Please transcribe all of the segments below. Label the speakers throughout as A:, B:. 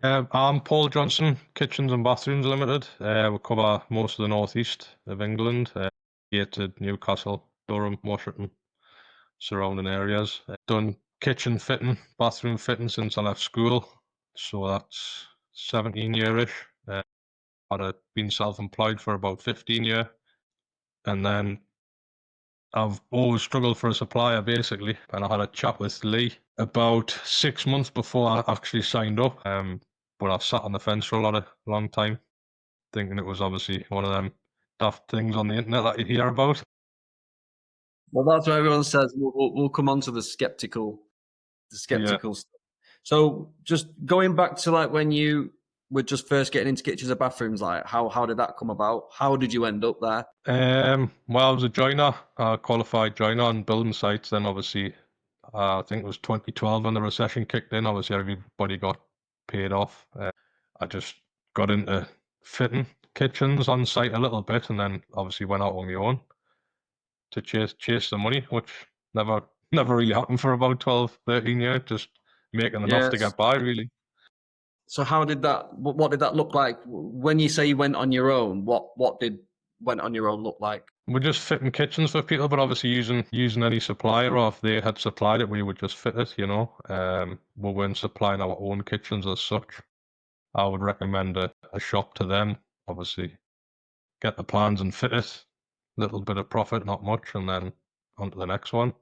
A: I'm Paul Johnson, Kitchens and Bathrooms Limited. We cover most of the northeast of England, Gateshead, Newcastle, Durham, Washington, surrounding areas. Done kitchen fitting, bathroom fitting since I left school, so that's 17 year-ish. Been self-employed for about 15 years, and then I've always struggled for a supplier basically, and I had a chat with Lee about 6 months before I actually signed up. But I sat on the fence for a long time, thinking it was obviously one of them daft things on the internet that you hear about.
B: Well, that's what everyone says. We'll come on to the
A: Yeah.
B: skeptical stuff. So, just going back to like when you were just first getting into kitchens and bathrooms, like how did that come about? How did you end up there?
A: Well, I was a joiner, a qualified joiner on building sites. Then obviously, I think it was 2012 when the recession kicked in. Obviously, everybody got paid off. I just got into fitting kitchens on site a little bit, and then obviously went out on my own to chase the money, which never never really happened for about 12, 13 years, just making enough to
B: Yes.
A: get by, really.
B: So, how did that? What did that look like when you say you went on your own? What did went on your own look like?
A: We're just fitting kitchens for people, but obviously using any supplier, or if they had supplied it, we would just fit it, you know. We weren't supplying our own kitchens as such. I would recommend a shop to them, obviously get the plans and fit it, little bit of profit, not much, and then on to the next one.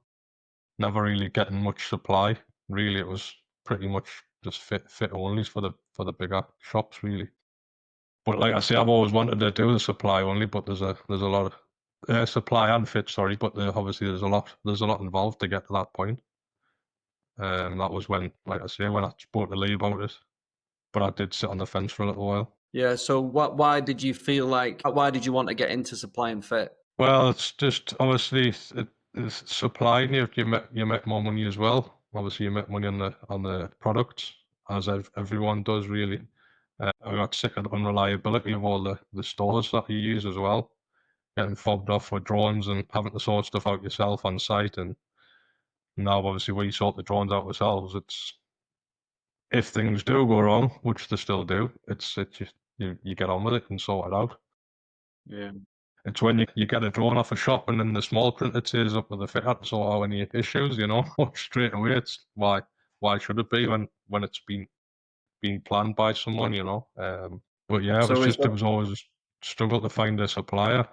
A: Never really getting much supply. Really, it was pretty much just fit onlys for the bigger shops, really. But like I say, I've always wanted to do the supply only, but there's a lot of supply and fit, sorry, but obviously there's a lot involved to get to that point. That was when, like I say, when I spoke to Lee about it, but I did sit on the fence for a little while.
B: Yeah. So, why did you feel like? Why did you want to get into supply and fit?
A: Well, it's just obviously it's supply, and you make more money as well. Obviously, you make money on the products, as everyone does really. I got sick of the unreliability of all the stores that you use as well, getting fobbed off with drones and having to sort stuff out yourself on site. And now, obviously, we sort the drones out ourselves. It's if things do go wrong, which they still do, it's just you get on with it and sort it out.
B: Yeah.
A: It's when you get a drone off a shop and then the small print it says up with the fitter to sort out any issues, you know, straight away it's why should it be when it's been planned by someone, you know? But yeah,
B: So is
A: it was always a struggle to find a supplier.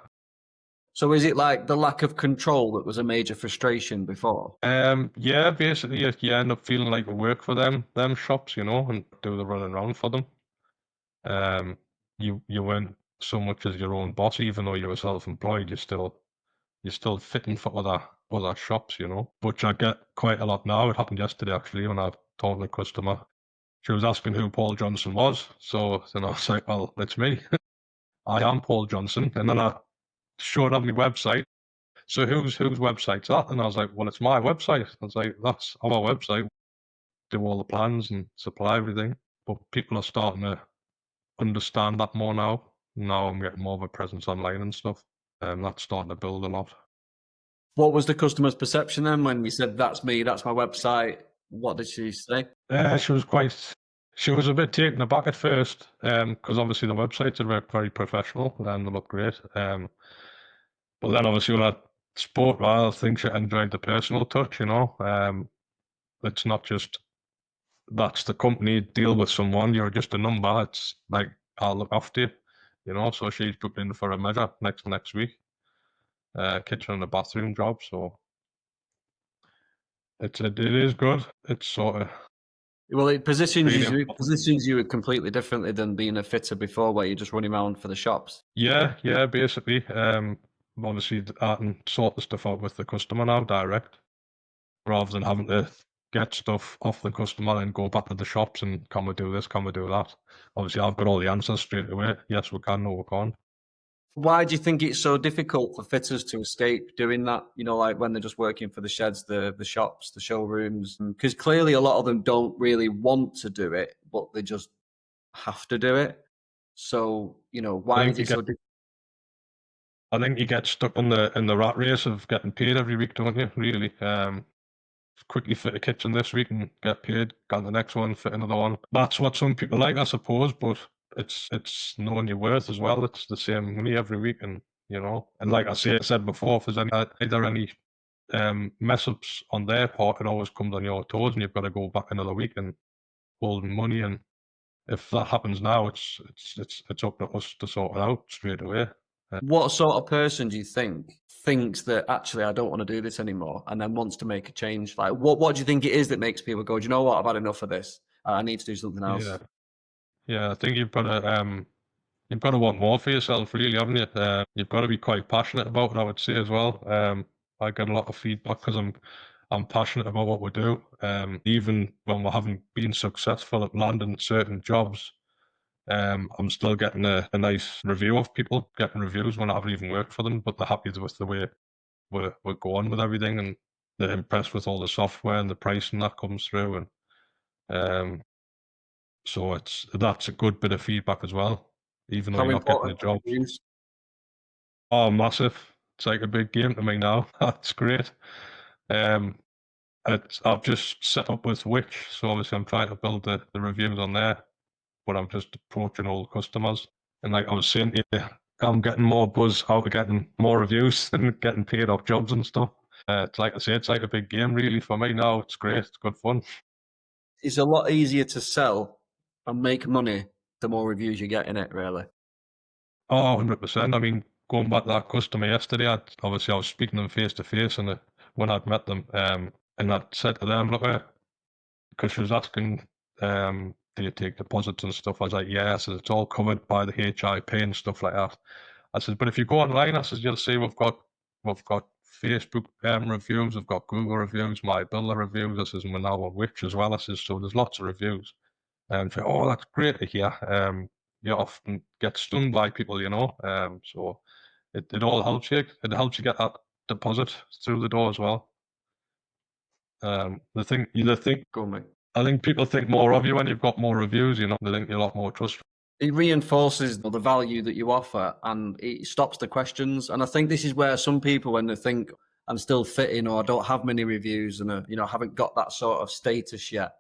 B: it like the lack of control that was a major frustration before?
A: Yeah, basically you end up feeling like you work for them shops, you know, and do the running around for them. Um, you weren't so much as your own boss, even though you were self-employed, you're still fitting for other shops, you know, which I get quite a lot now. It happened yesterday actually when I told the customer. She was asking who Paul Johnson was, so then I was like, "Well, it's me. I am Paul Johnson." And then I showed her my website. So whose website's that? And I was like, "Well, it's my website." I was like, "That's our website. Do all the plans and supply everything." But people are starting to understand that more now. Now I'm getting more of a presence online and stuff. That's starting to build a lot.
B: What was the customer's perception then when you said, "That's me, that's my website"? What did she say?
A: She was she was a bit taken aback at first, because obviously the websites are very professional and they look great. But then obviously when I spoke, well, I think she enjoyed the personal touch, you know. It's not just that's the company deal with someone, you're just a number. It's like I'll look after you, you know. So she's booked in for a measure next week, kitchen and a bathroom job. So it is good. It's sort of
B: Well,
A: really
B: it positions you completely differently than being a fitter before, where you're just running around for the shops.
A: yeah, basically. Obviously, I can sort the stuff out with the customer now direct, rather than having to get stuff off the customer and go back to the shops and can we do this, can we do that? Obviously, I've got all the answers straight away. Yes, we can, no, we can't.
B: Why do you think it's so difficult for fitters to escape doing that? You know, like when they're just working for the sheds, the shops, the showrooms, because clearly a lot of them don't really want to do it, but they just have to do it. So, you know,
A: I
B: why
A: think
B: is
A: you
B: it so
A: get,
B: difficult?
A: I think you get stuck in the rat race of getting paid every week, don't you? Really. quickly fit a kitchen this week and get paid, got the next one, fit another one. That's what some people like, I suppose, but it's knowing your worth as well. It's the same money every week, and and like I said before, if there's any mess ups on their part, it always comes on your toes, and you've got to go back another week and hold money. And if that happens now, it's up to us to sort it out straight away.
B: What sort of person do you think thinks that actually I don't want to do this anymore and then wants to make a change? Like, what do you think it is that makes people go, do you know what? I've had enough of this. I need to do something else.
A: Yeah. I think you've got to want more for yourself, really, haven't you? You've got to be quite passionate about it, I would say as well. I get a lot of feedback because I'm passionate about what we do. Even when we haven't been successful at landing certain jobs, I'm still getting a nice review of people, getting reviews when I haven't even worked for them, but they're happy with the way we're going with everything, and they're impressed with all the software and the pricing that comes through, and so that's a good bit of feedback as well, even though
B: How
A: you're not getting
B: important
A: the
B: are
A: jobs.
B: reviews?
A: Oh, massive! It's like a big game to me now. That's great. Um, I've just set up with Witch, so obviously I'm trying to build the reviews on there, but I'm just approaching all the customers. And like I was saying to you, I'm getting more buzz out of getting more reviews and getting paid off jobs and stuff. It's like I say, it's like a big game really for me now. It's great. It's good fun.
B: It's a lot easier to sell and make money the more reviews you get in it, really.
A: Oh, 100%. I mean, going back to that customer yesterday, obviously I was speaking to them face to face, and when I'd met them, and I'd said to them, look, because she was asking, do you take deposits and stuff? I was like, yeah. I said, it's all covered by the HIP and stuff like that. I said, but if you go online, I said, you'll see we've got Facebook reviews, we've got Google reviews, my builder reviews. I says, and we're now on Witch as well. I says, so there's lots of reviews. And say, oh, that's great to hear. You often get stung by people, so it all helps you. It helps you get that deposit through the door as well.
B: Go on, mate.
A: I think people think more of you when you've got more reviews. They think you're a lot more trustworthy.
B: It reinforces the value that you offer and it stops the questions. And I think this is where some people, when they think I'm still fitting or I don't have many reviews and haven't got that sort of status yet,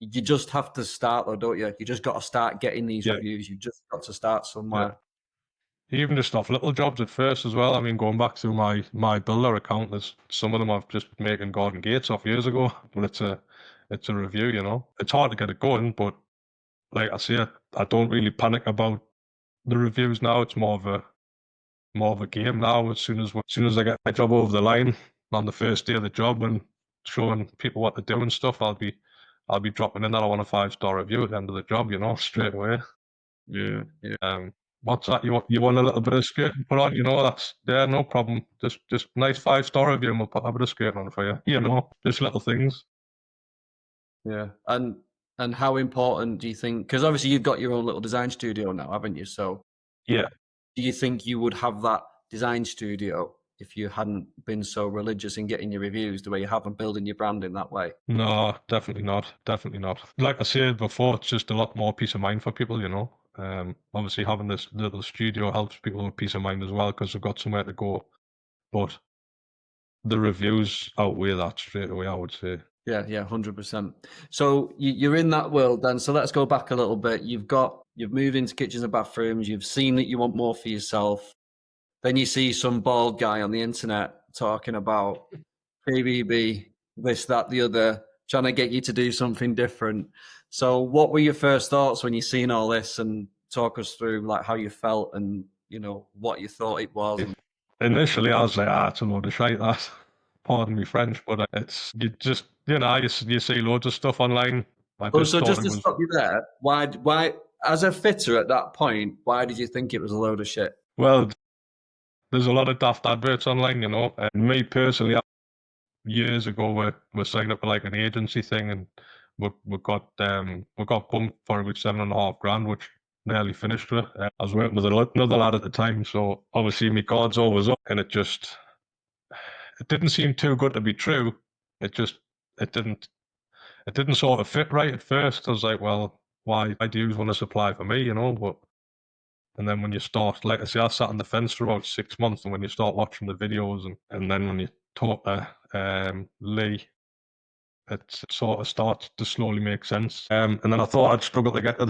B: you just have to start though, don't you? You just got to start getting these
A: Yeah,
B: reviews. You've just got to start
A: yeah.
B: somewhere.
A: Even just off little jobs at first as well. I mean, going back to my builder account, there's some of them I've just making garden gates off years ago, but it's a review. It's hard to get it going, but like I say, I don't really panic about the reviews now. It's more of a game now. As soon as I get my job over the line on the first day of the job and showing people what to do and stuff, I'll be dropping in that I want a 5-star review at the end of the job, straight away.
B: Yeah, yeah.
A: What's that? You want a little bit of skirting put on? That's no problem. Just nice 5-star review, and we'll put a bit of skirting on for you. Just little things.
B: Yeah. And how important do you think? Because obviously you've got your own little design studio now, haven't you? So
A: Yeah.
B: do you think you would have that design studio if you hadn't been so religious in getting your reviews the way you have and building your brand in that way?
A: No, definitely not. Definitely not. Like I said before, it's just a lot more peace of mind for people. Obviously having this little studio helps people with peace of mind as well because they've got somewhere to go. But the reviews outweigh that straight away, I would say.
B: Yeah, 100%. So you're in that world then. So let's go back a little bit. You've moved into kitchens and bathrooms. You've seen that you want more for yourself. Then you see some bald guy on the internet talking about KBB, this, that, the other, trying to get you to do something different. So what were your first thoughts when you seen all this, and talk us through like how you felt and what you thought it was? And
A: Initially, I was like, it's a load of shite, that. Pardon me French, but it's, you just, you see loads of stuff online. I
B: oh,
A: just
B: so
A: thought
B: just
A: it
B: to
A: was,
B: stop you there, why, as a fitter at that point, why did you think it was a load of shit?
A: well, there's a lot of daft adverts online. And me personally, years ago, we signed up for like an agency thing, and we got bumped for about 7.5 grand, which nearly finished with. I was working with another lad at the time, so obviously my guard's always up, and it didn't seem too good to be true. It just it didn't sort of fit right at first. I was like, well, why do you want to supply for me, But and then when you start, like I say, I sat on the fence for about 6 months, and when you start watching the videos, and then when you talk to Lee, it sort of starts to slowly make sense. And then I thought I'd struggle to get to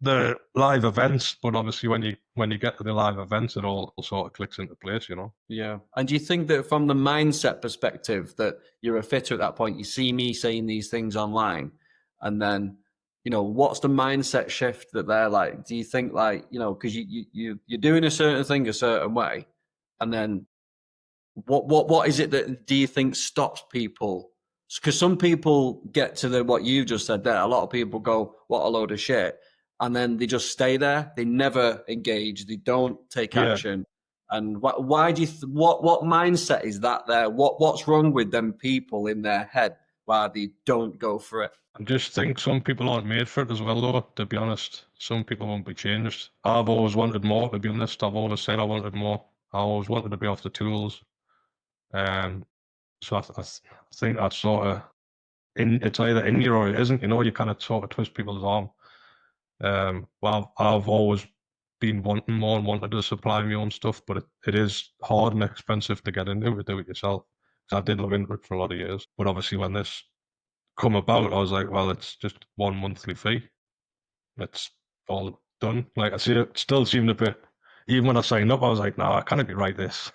A: the live events, but obviously when you get to the live events, it all sort of clicks into place, you know.
B: Yeah. And do you think that from the mindset perspective that you're a fitter at that point, you see me saying these things online, and then, you know, what's the mindset shift that they're like? Do you think like, you know, because you're doing a certain thing a certain way, and then what is it that do you think stops people? Because some people get to the what you just said there. A lot of people go, "What a load of shit," and then they just stay there. They never engage. They don't take
A: Yeah,
B: action. And why do you? What mindset is that there? What's wrong with them people in their head why they don't go for it?
A: I just think some people aren't made for it as well, though, to be honest. Some people won't be changed. I've always wanted more, to be honest. I've always said I wanted more. I always wanted to be off the tools. Um, so I think that's sort of it's either in you or it isn't. You know, you kind of sort of twist people's arm. Well, I've always been wanting more and wanted to supply my own stuff, but it is hard and expensive to get into to do it yourself. So I did look into it for a lot of years, but obviously when this come about, I was like, well, it's just one monthly fee. It's all done. Like I see, it still seemed a bit. Even when I signed up, I was like, no, I can't be right this.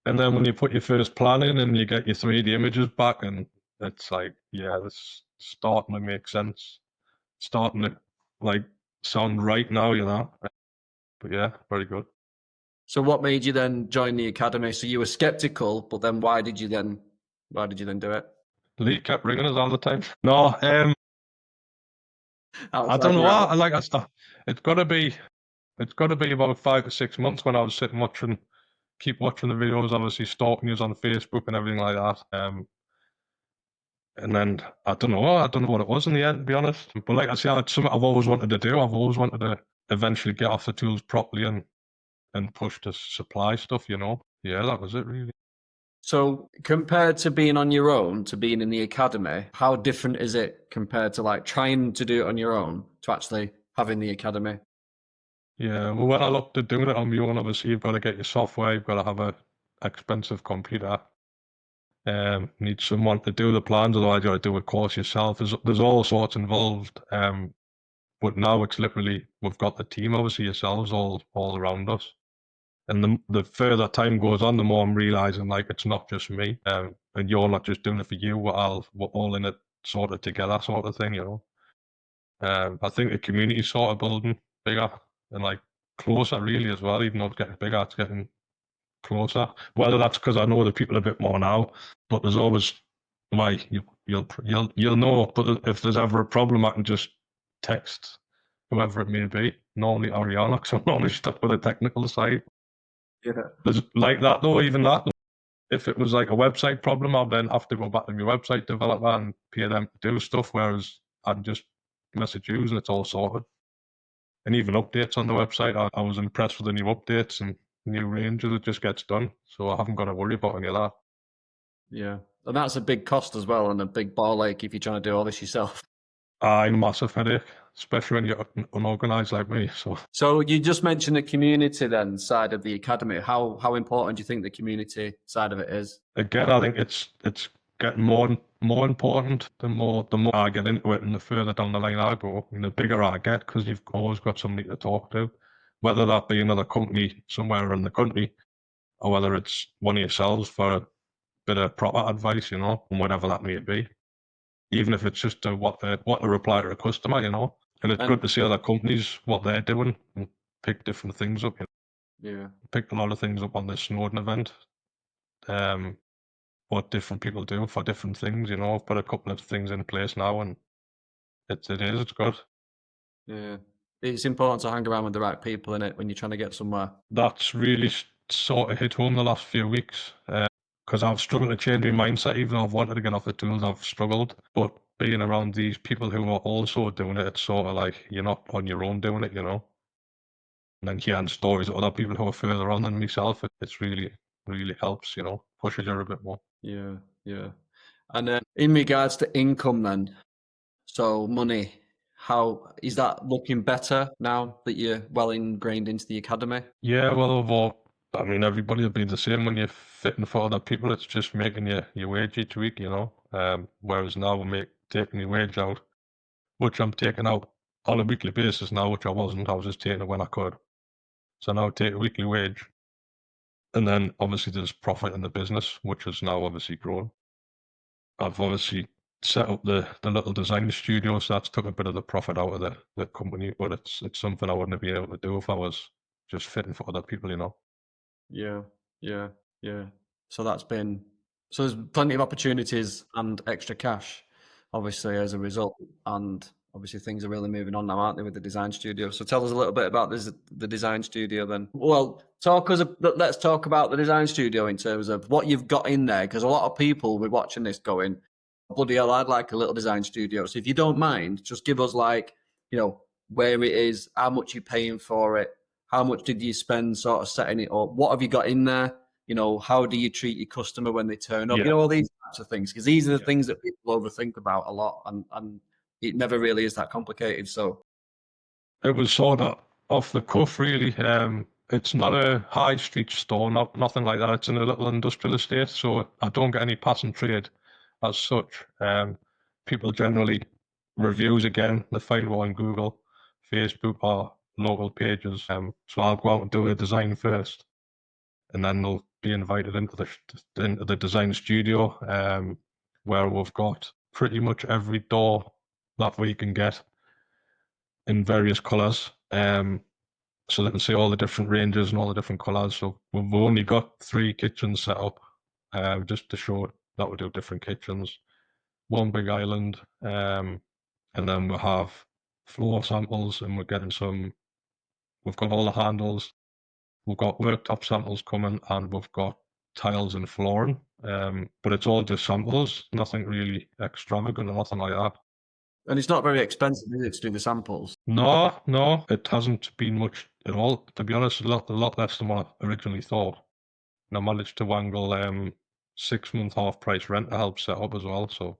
A: And then when you put your first plan in and you get your 3D images back, and it's like, yeah, this starting to make sense. Starting to like sound right now, you know. But yeah, very good.
B: So what made you then join the academy? So you were skeptical, but then why did you then do it?
A: Lee kept ringing us all the time. No, I
B: Outside
A: don't know
B: your
A: what.
B: house?
A: Like I start, it's got to be, it's got to be about 5 to 6 months when I was sitting watching, keep watching the videos, obviously stalking you on Facebook and everything like that. And then I don't know what it was in the end, to be honest. But like I say, it's something I've always wanted to do. I've always wanted to eventually get off the tools properly and push to supply stuff, you know. Yeah, that was it really.
B: So compared to being on your own to being in the academy, how different is it compared to like trying to do it on your own to actually having the academy?
A: Yeah, well, when I looked at doing it on my own, obviously you've got to get your software, you've got to have a expensive computer, need someone to do the plans, otherwise you got to do a course yourself. There's all sorts involved. But now it's literally we've got the team, obviously yourselves all around us. And the further time goes on, the more I'm realizing like it's not just me, and you're not just doing it for you. We're all in it sort of together, sort of thing, you know. I think the community's sort of building bigger and like closer, really, as well. Even though it's getting bigger, it's getting closer. Whether that's because I know the people a bit more now, but there's always why you'll know. But if there's ever a problem, I can just text whoever it may be. Normally Ariana, because I'm normally stuck with the technical side.
B: Yeah.
A: There's like that though, even that. If it was like a website problem, I'd then have to go back to my website developer and pay them to do stuff, whereas I'd just message you and it's all sorted. And even updates on the website, I was impressed with the new updates and new ranges. It just gets done, so I haven't got to worry about any of that.
B: Yeah. And that's a big cost as well and a big ball ache if you're trying to do all this yourself.
A: Massive headache, especially when you're unorganized like me. So
B: So you just mentioned the community then side of the academy. How important do you think the community side of it is?
A: again, I think it's getting more important the more I get into it, and the further down the line I go, and the bigger I get, because you've always got somebody to talk to, whether that be another company somewhere in the country, or whether it's one of yourselves for a bit of proper advice, you know, and whatever that may be. Even if it's just what to reply to a customer, you know. And it's
B: And
A: good to see other companies what they're doing and pick different things up. You know.
B: yeah.
A: Picked a lot of things up on the Snowden event. Um, what different people do for different things, you know. I've put a couple of things in place now, and it's good.
B: Yeah. It's important to hang around with the right people in it when you're trying to get somewhere.
A: That's really sort of hit home the last few weeks. Because I've struggled to change my mindset, even though I've wanted to get off the tools, I've struggled. But being around these people who are also doing it, it's sort of like you're not on your own doing it, you know. And then hearing stories of other people who are further on than myself, it's really helps, you know, pushes you a bit more.
B: Yeah. Yeah. And then in regards to income then, so money, how is that looking better now that you're well ingrained into the academy?
A: Yeah, well, I mean, everybody will be the same when you're fitting for other people. It's just making your wage each week, you know. Whereas now taking the wage out, which I'm taking out on a weekly basis now, which I wasn't. I was just taking it when I could. So now I take a weekly wage, and then obviously there's profit in the business, which has now obviously grown. I've obviously set up the little design studio, so that's took a bit of the profit out of the company, but it's something I wouldn't have been able to do if I was just fitting for other people, you know.
B: Yeah, yeah, yeah. So there's plenty of opportunities and extra cash, obviously, as a result. And obviously things are really moving on now, aren't they, with the design studio? So tell us a little bit about the design studio then. Well, let's talk about the design studio in terms of what you've got in there, because a lot of people will be watching this going, bloody hell, I'd like a little design studio. So if you don't mind, just give us where it is, how much you're paying for it, how much did you spend sort of setting it up? What have you got in there? How do you treat your customer when they turn up?
A: Yeah.
B: All these types of things, because these are the
A: Yeah.
B: things that people overthink about a lot, and it never really is that complicated. So
A: It was sort of off the cuff, really. It's not a high street store, nothing like that. It's in a little industrial estate, so I don't get any passing trade as such. People generally reviews again, they find one on Google, Facebook, or local pages. So I'll go out and do a design first, and then they'll be invited into the design studio, where we've got pretty much every door that we can get in various colours. So they can see all the different ranges and all the different colours. So we've only got 3 kitchens set up, just to show that we do different kitchens. One big island, and then we have floor samples, and we've got all the handles. We've got worktop samples coming, and we've got tiles and flooring. But it's all just samples, nothing really extravagant or nothing like that.
B: and it's not very expensive, is it, to do the samples?
A: No, it hasn't been much at all. To be honest, a lot less than what I originally thought. And I managed to wangle 6 month half price rent to help set up as well. So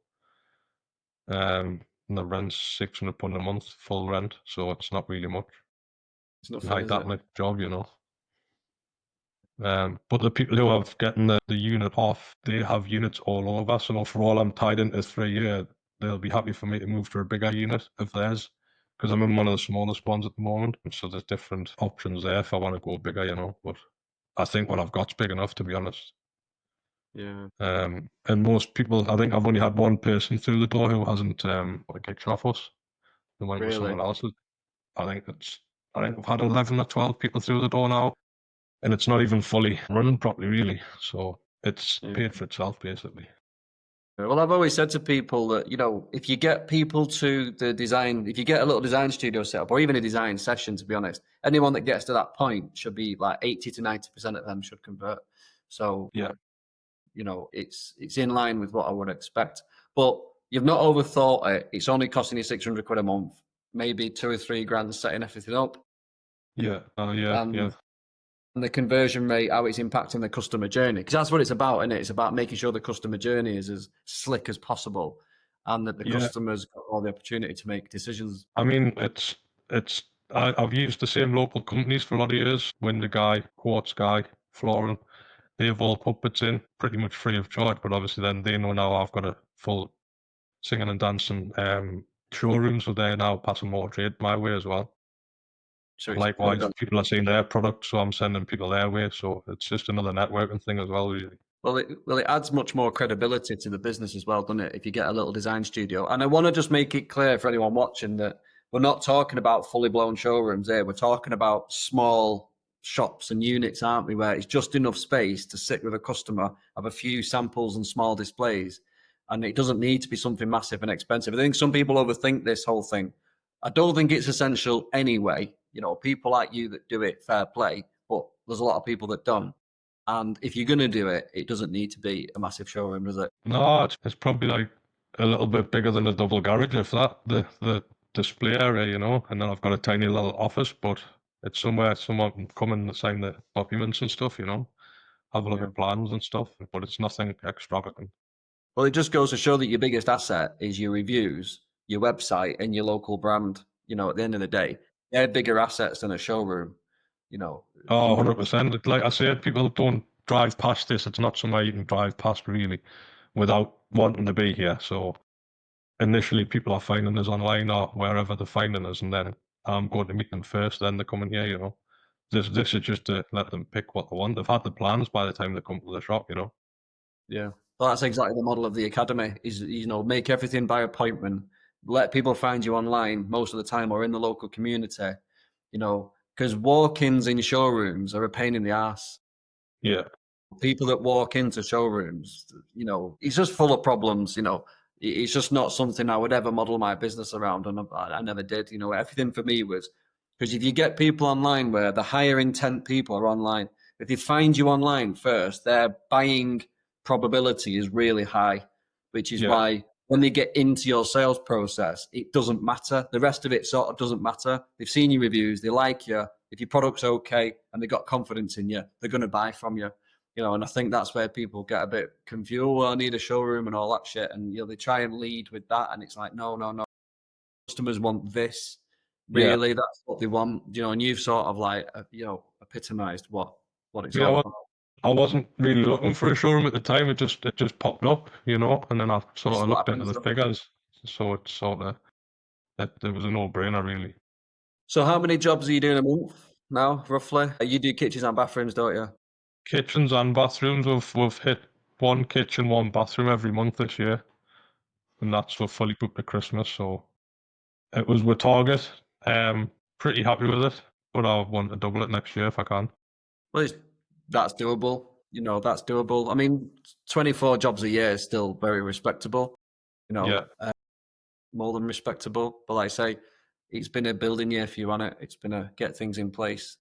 A: and the rent's £600 a month, full rent, so it's not really much.
B: It's nothing,
A: Like
B: is
A: that
B: it?
A: much job, you know. But the people who have getting the unit off, they have units all over. So for all I'm tied into 3 years, they'll be happy for me to move to a bigger unit of theirs, because I'm in one of the smallest ones at the moment. So there's different options there if I want to go bigger, you know. But I think what I've got's big enough, to be honest.
B: Yeah.
A: And most people, I think I've only had one person through the door who hasn't got a kitchen off us. They went with
B: Really?
A: someone else's. I think I've had 11 or 12 people through the door now, and it's not even fully running properly, really. So it's
B: Yeah.
A: paid for itself, basically.
B: Well, I've always said to people that, if you get people to if you get a little design studio set up or even a design session, to be honest, anyone that gets to that point should be like 80 to 90% of them should convert. So,
A: Yeah,
B: it's in line with what I would expect. But you've not overthought it. It's only costing you 600 quid a month, maybe 2 or 3 grand setting everything up.
A: yeah,
B: And the conversion rate, how it's impacting the customer journey. Because that's what it's about, isn't it? It's about making sure the customer journey is as slick as possible and that the
A: yeah.
B: customers got all the opportunity to make decisions.
A: I mean, I've used the same local companies for a lot of years. Window Guy, Quartz Guy, Flooring. They've all put bits in pretty much free of charge, but obviously then they know now I've got a full singing and dancing showroom, so they're now passing more trade my way as well.
B: So it's really
A: Likewise, people are seeing their products, so I'm sending people their way. So it's just another networking thing as well, really.
B: Well, it adds much more credibility to the business as well, doesn't it? If you get a little design studio, and I want to just make it clear for anyone watching that we're not talking about fully blown showrooms here. We're talking about small shops and units, aren't we? Where it's just enough space to sit with a customer, have a few samples and small displays, and it doesn't need to be something massive and expensive. I think some people overthink this whole thing. I don't think it's essential anyway. People like you that do it, fair play, but there's a lot of people that don't. And if you're going to do it, it doesn't need to be a massive showroom, does it?
A: No, it's probably like a little bit bigger than a double garage, if that, the display area, you know. And then I've got a tiny little office, but it's somewhere someone can come and sign the documents and stuff, you know. Have a look
B: Yeah.
A: at plans and stuff, but it's nothing extravagant.
B: Well, it just goes to show that your biggest asset is your reviews, your website, and your local brand. At the end of the day, they're bigger assets than a showroom.
A: Oh,
B: 100.
A: 100%. Like I said, people don't drive past this. It's not somewhere you can drive past really without wanting to be here. So initially people are finding us online or wherever they're finding us, and then I'm going to meet them first, then they're coming here, you know. This is just to let them pick what they want. They've had the plans by the time they come to the shop, you know.
B: Yeah. Well, that's exactly the model of the academy is, make everything by appointment, let people find you online most of the time or in the local community, because walk-ins in showrooms are a pain in the ass.
A: Yeah,
B: People that walk into showrooms, it's just full of problems. It's just not something I would ever model my business around, and I never did. Everything for me was because if you get people online where the higher intent people are online, if they find you online first, their buying probability is really high, which is
A: yeah,
B: why when they get into your sales process, it doesn't matter. The rest of it sort of doesn't matter. They've seen your reviews, they like you. If your product's okay and they got confidence in you, they're going to buy from you. And I think that's where people get a bit confused. Well, I need a showroom and all that shit, and they try and lead with that, and it's like, no, no, no. Customers want this.
A: yeah.
B: Really, that's what they want. And you've sort of like, epitomized what it's
A: Yeah,
B: all
A: well,
B: about.
A: I wasn't really looking for a showroom at the time. It just popped up, you know, and then I sort
B: This is
A: of
B: what
A: looked into
B: happens.
A: the figures. So it's sort of it was a no-brainer, really.
B: So, how many jobs are you doing a month now, roughly? You do kitchens and bathrooms, don't you?
A: Kitchens and bathrooms. We've hit one kitchen, one bathroom every month this year, and that's we're fully booked at Christmas. So it was with Target. Pretty happy with it, but I want to double it next year if I can.
B: Well, that's doable. That's doable. I mean, 24 jobs a year is still very respectable. You
A: Yeah,
B: know, more than respectable. But like I say, it's been a building year for you on it. It's been a get things in place.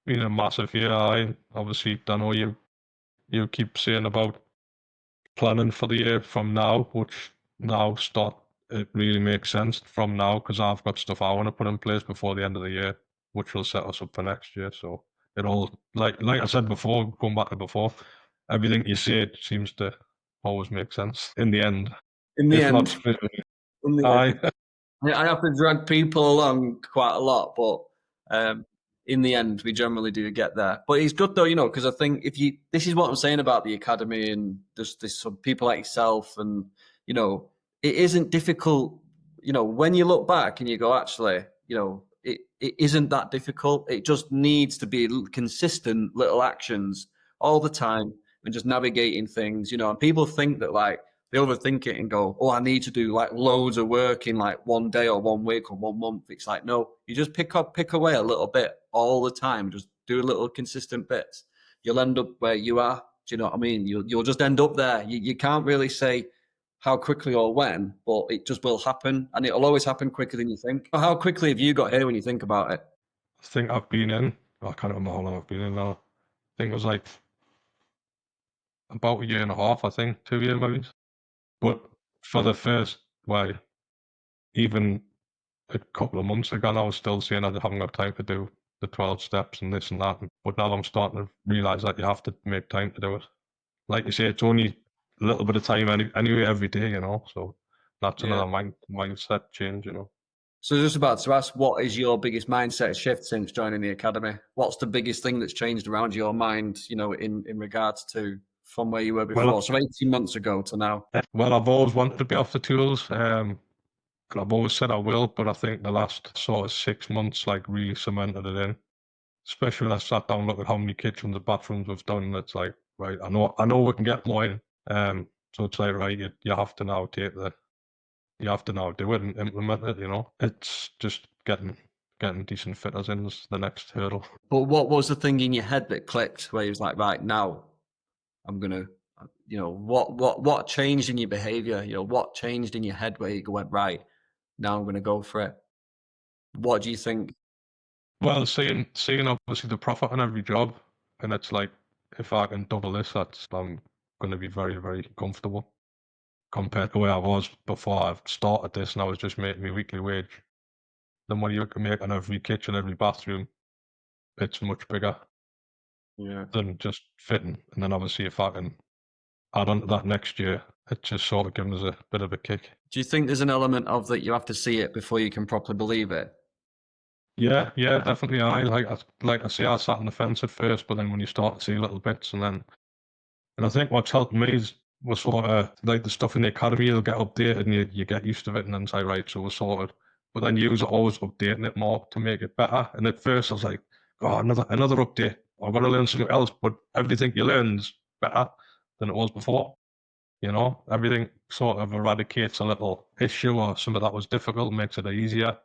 A: been a massive year. I obviously don't know you keep saying about planning for the year from now, which now start it really makes sense from now because I've got stuff I want to put in place before the end of the year, which will set us up for next year. So it all like I said before, going back to before, everything you say it seems to always make sense in the end,
B: In the
A: if not
B: end,
A: straight away.
B: in the end,
A: Aye,
B: I have to drag people along quite a lot, but in the end, we generally do get there. But it's good though, because I think this is what I'm saying about the academy and there's some people like yourself, and it isn't difficult. When you look back and you go, actually, it isn't that difficult. It just needs to be consistent little actions all the time and just navigating things. And people think that like they overthink it and go, oh, I need to do like loads of work in like one day or 1 week or 1 month. It's like, no, you just pick away a little bit all the time. Just do little consistent bits. You'll end up where you are. Do you know what I mean? You'll just end up there. You can't really say how quickly or when, but it just will happen. And it'll always happen quicker than you think. How quickly have you got here when you think about it?
A: I think I've been in. I can't remember how long I've been in now. I think it was like about a year and a half. I think 2 years maybe. But for the first, well, even a couple of months ago, I was still saying I haven't got time to do the 12 steps and this and that. But now I'm starting to realize that you have to make time to do it. Like you say, it's only a little bit of time anyway every day, you know. So that's
B: Yeah.
A: another mindset change, you know.
B: So just about to ask, what is your biggest mindset shift since joining the academy? What's the biggest thing that's changed around your mind, in regards to from where you were
A: Well,
B: before? So 18 months ago to now.
A: well, I've always wanted to be off the tools. And I've always said I will, but I think the last sort of 6 months like really cemented it in. Especially when I sat down and looked at how many kitchens and bathrooms we've done, and it's like, right, I know we can get more in. So it's like, right, you have to now you have to now do it and implement it, you know. It's just getting decent fitters in is the next hurdle.
B: But what was the thing in your head that clicked where you was like, right, now I'm gonna, what changed in your behavior? What changed in your head where you went, right, now I'm gonna go for it. What do you think?
A: Well, seeing obviously the profit on every job, and it's like, if I can double this, I'm going to be very, very comfortable compared to where I was before I've started this and I was just making my weekly wage. The money you can make on every kitchen, every bathroom, it's much bigger
B: Yeah.
A: than just fitting. And then obviously if I can add on to that next year, it just sort of gives us a bit of a kick.
B: Do you think there's an element of that you have to see it before you can properly believe it?
A: Yeah, yeah, definitely. Like I say, I sat on the fence at first, but then when you start to see little bits, and I think what's helped me is we're sort of like the stuff in the academy, it'll get updated and you get used to it, and then it's like, right, so we're sorted. But then you are always updating it more to make it better. And at first I was like, oh, another update. I've got to learn something else. But everything you learn is better than it was before. You know, everything sort of eradicates a little issue or something that was difficult, makes it easier.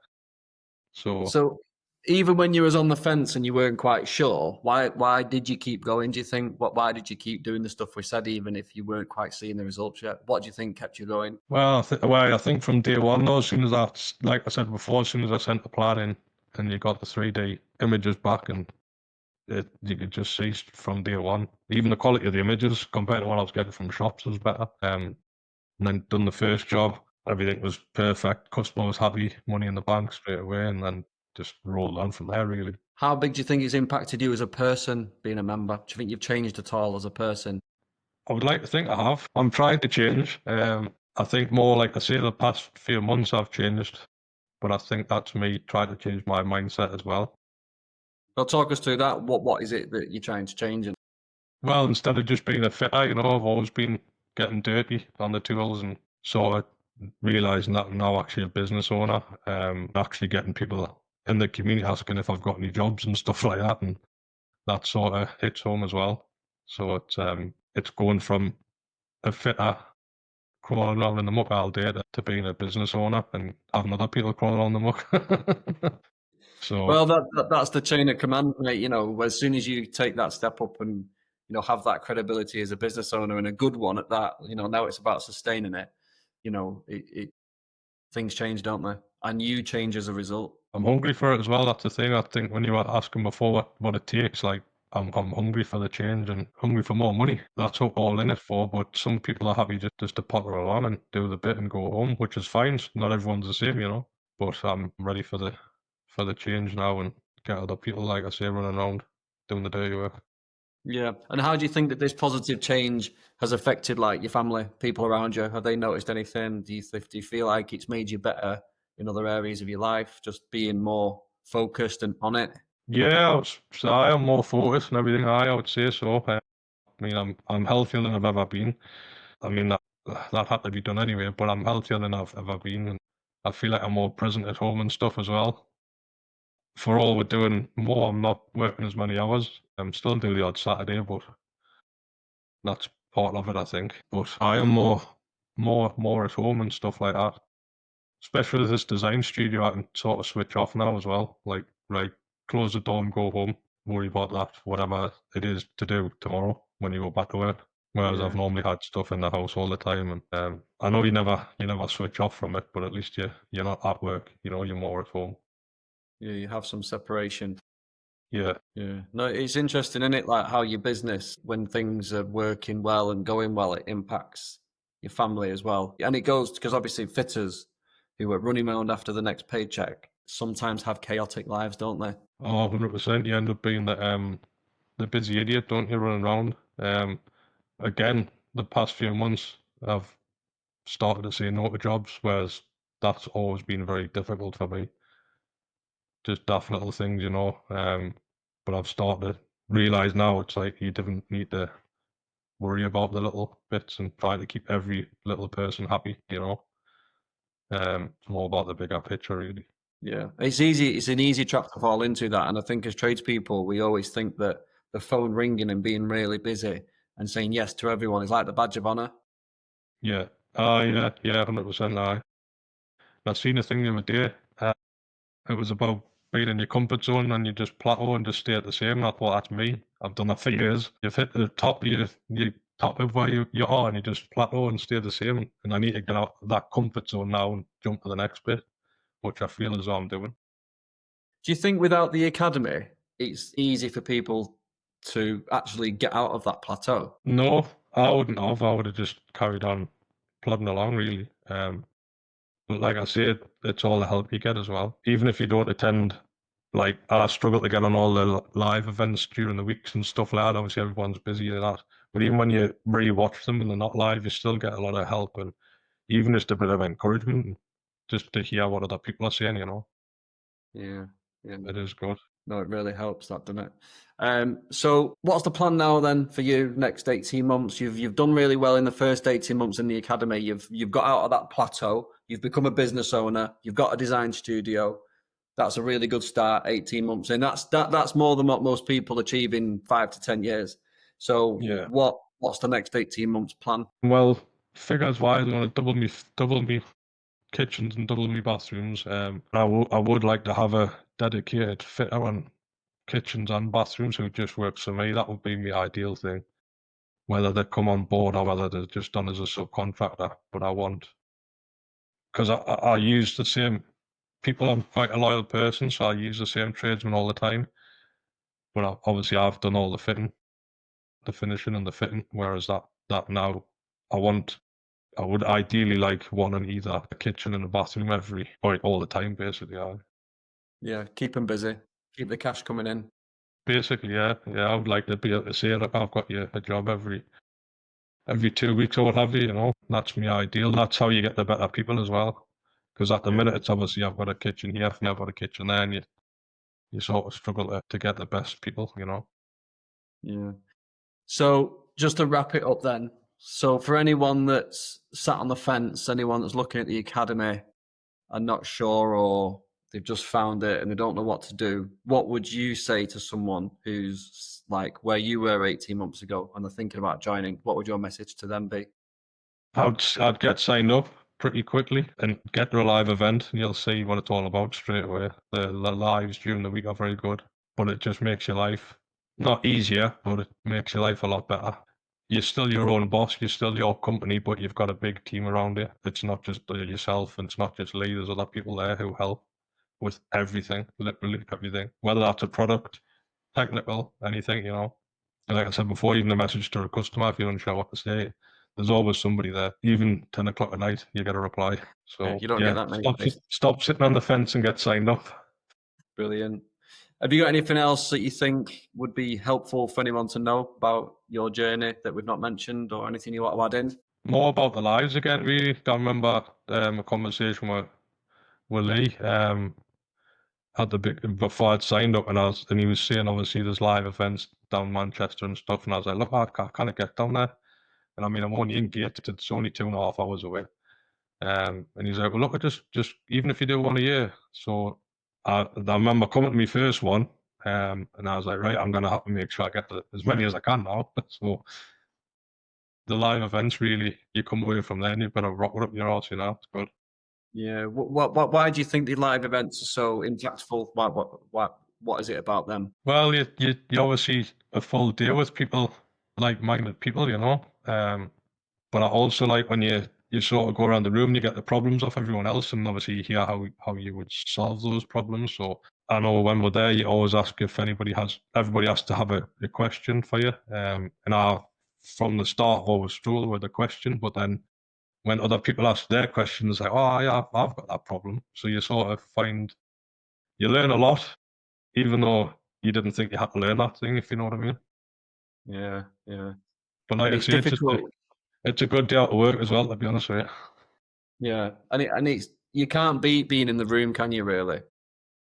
A: So,
B: So even when you was on the fence and you weren't quite sure, why did you keep going? Do you think why did you keep doing the stuff we said, even if you weren't quite seeing the results yet? What do you think kept you going?
A: I think from day one, though, as soon as like I said before, as soon as I sent the plan in and you got the 3D images back, and you could just see from day one, even the quality of the images compared to what I was getting from shops was better. And then done the first job, everything was perfect, customer was happy, money in the bank straight away, and then just rolled on from there, really.
B: How big do you think it's impacted you as a person being a member? Do you think you've changed at all as a person?
A: I would like to think I have. I'm trying to change. I think more, like I say, the past few months I've changed, but I think that's me trying to change my mindset as well.
B: Well, talk us through that. What is it that you're trying to change? And
A: Well, instead of just being a fitter, I've always been getting dirty on the tools, and sort of realising that I'm now actually a business owner, actually getting people in the community asking if I've got any jobs and stuff like that, and that sort of hits home as well. So it's going from a fitter crawling around in the muck all day to being a business owner and having other people crawling around the muck. So
B: well, that's the chain of command, mate. As soon as you take that step up and have that credibility as a business owner and a good one at that, now it's about sustaining it. Things change, don't they? And you change as a result.
A: I'm hungry for it as well. That's the thing. I think when you were asking before what it takes, like I'm hungry for the change and hungry for more money. That's what we're all in it for. But some people are happy just to potter along and do the bit and go home, which is fine. Not everyone's the same. But I'm ready for the change now and get other people, like I say, running around doing the dirty work.
B: Yeah. And how do you think that this positive change has affected like your family, people around you? Have they noticed anything? Do you feel like it's made you better in other areas of your life, just being more focused and on it?
A: Yeah, I am more focused and everything. I would say so. I mean, I'm healthier than I've ever been. I mean, that had to be done anyway, but I'm healthier than I've ever been, and I feel like I'm more present at home and stuff as well. For all we're doing more, I'm not working as many hours. I'm still doing the odd Saturday, but that's part of it, I think. But I am more at home and stuff like that. Especially with this design studio, I can sort of switch off now as well. Like, right, close the door and go home, worry about that, whatever it is to do tomorrow when you go back to work. Whereas
B: Yeah.
A: I've normally had stuff in the house all the time, and I know you never switch off from it, but at least you're not at work. You're more at home.
B: Yeah, you have some separation.
A: Yeah,
B: Yeah. No, it's interesting, isn't it? Like how your business, when things are working well and going well, it impacts your family as well. And it goes because obviously fitters who are running around after the next paycheck sometimes have chaotic lives, don't they?
A: oh, 100%. You end up being the busy idiot, don't you, running around? Again, the past few months, I've started to say no to jobs, whereas that's always been very difficult for me. Just daft little things. But I've started to realise now it's like you didn't need to worry about the little bits and try to keep every little person happy. It's more about the bigger picture, really.
B: Yeah. It's easy. It's an easy trap to fall into that. And I think as tradespeople, we always think that the phone ringing and being really busy and saying yes to everyone is like the badge of honor.
A: Yeah. Yeah, 100%. I seen a thing the other day. It was about being in your comfort zone and you just plateau and just stay at the same. I thought that's me. I've done that for years. You've hit the top, you top of where you are, and you just plateau and stay the same. And I need to get out of that comfort zone now and jump to the next bit, which I feel as though I'm doing.
B: Do you think without the academy, it's easy for people to actually get out of that plateau?
A: No, I wouldn't have. I would have just carried on plodding along, really. But like I said, it's all the help you get as well. Even if you don't attend, like I struggle to get on all the live events during the weeks and stuff like that. Obviously, everyone's busy and that. But even when you re-watch them and they're not live, you still get a lot of help and even just a bit of encouragement, just to hear what other people are saying.
B: Yeah. Yeah.
A: It is good.
B: No, it really helps that, doesn't it? So what's the plan now then for you next 18 months? You've done really well in the first 18 months in the academy. You've got out of that plateau. You've become a business owner. You've got a design studio. That's a really good start, 18 months in. That's more than what most people achieve in 5 to 10 years. So
A: Yeah.
B: what's the next 18 months plan?
A: Well, figures wise, I want to double me kitchens and double me bathrooms. And I would like to have a dedicated fitter on kitchens and bathrooms who just works for me. That would be my ideal thing. Whether they come on board or whether they're just done as a subcontractor. But I want, because I use the same people. I'm quite a loyal person, so I use the same tradesmen all the time. But obviously I've done all the fitting, the finishing and the fitting, whereas that now I would ideally like one in either a kitchen and a bathroom or all the time, basically.
B: Yeah, keep them busy. Keep the cash coming in.
A: Basically, yeah. I would like to be able to say, look, I've got you a job every 2 weeks or what have you, you know. That's my ideal. That's how you get the better people as well. Because at the
B: Yeah.
A: minute, it's obviously I've got a kitchen here, I've got a kitchen there, and you sort of struggle to get the best people, you know.
B: Yeah. So just to wrap it up then, so for anyone that's sat on the fence, anyone that's looking at the academy and not sure, or they've just found it and they don't know what to do, what would you say to someone who's like where you were 18 months ago and they're thinking about joining? What would your message to them be?
A: I'd get signed up pretty quickly and get to a live event, and you'll see what it's all about straight away. The lives during the week are very good, but it just makes your life not easier, but it makes your life a lot better. You're still your own boss, you're still your company, but you've got a big team around you. It's not just yourself, and it's not just Lee. There's other people there who help with everything, literally everything, whether that's a product, technical, anything, you know. And like I said before, even a message to a customer, if you're unsure what to say, there's always somebody there. Even 10 o'clock at night, you get a reply.
B: Yeah,
A: So
B: you don't get
A: yeah,
B: that many
A: stop,
B: days.
A: stop sitting on the fence and get signed up.
B: Brilliant. Have you got anything else that you think would be helpful for anyone to know about your journey that we've not mentioned, or anything you want to add in?
A: More about the lives again, really. I remember a conversation with Lee. Had the big before I'd signed up, and he was saying obviously there's live events down Manchester and stuff, and I was like, look, I can't get down there. And I mean, I'm only in Gated, it's only 2.5 hours away. And he's like, well, look, just even if you do one a year. So I remember coming to my first one, and I was like, right, I'm gonna have to make sure I get as many as I can now. So the live events, really, you come away from there and you've got to rock it up your arse, you know. It's good.
B: Yeah. Why do you think the live events are so impactful? What is it about them?
A: Well, you obviously a full day with people, like-minded people, you know. But I also like when you sort of go around the room, you get the problems of everyone else, and obviously you hear how you would solve those problems. So I know when we're there, you always ask if everybody has to have a question for you. And I, from the start, always struggle with the question, but then when other people ask their questions, like, oh yeah, I've got that problem. So you sort of you learn a lot, even though you didn't think you had to learn that thing, if you know what I mean.
B: Yeah, yeah.
A: But like
B: And
A: I
B: it's
A: say,
B: difficult.
A: it's a good day out of work as well, to be honest with you.
B: Yeah, and it's you can't beat being in the room, can you? Really?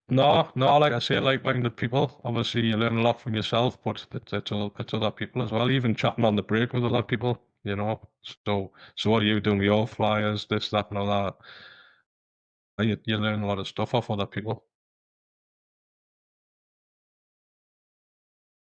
A: No, like I say, like-minded people. Obviously, you learn a lot from yourself, but it's other people as well. Even chatting on the break with other people, you know. So what are you doing with your flyers, this, that, and all that? You learn a lot of stuff off other people.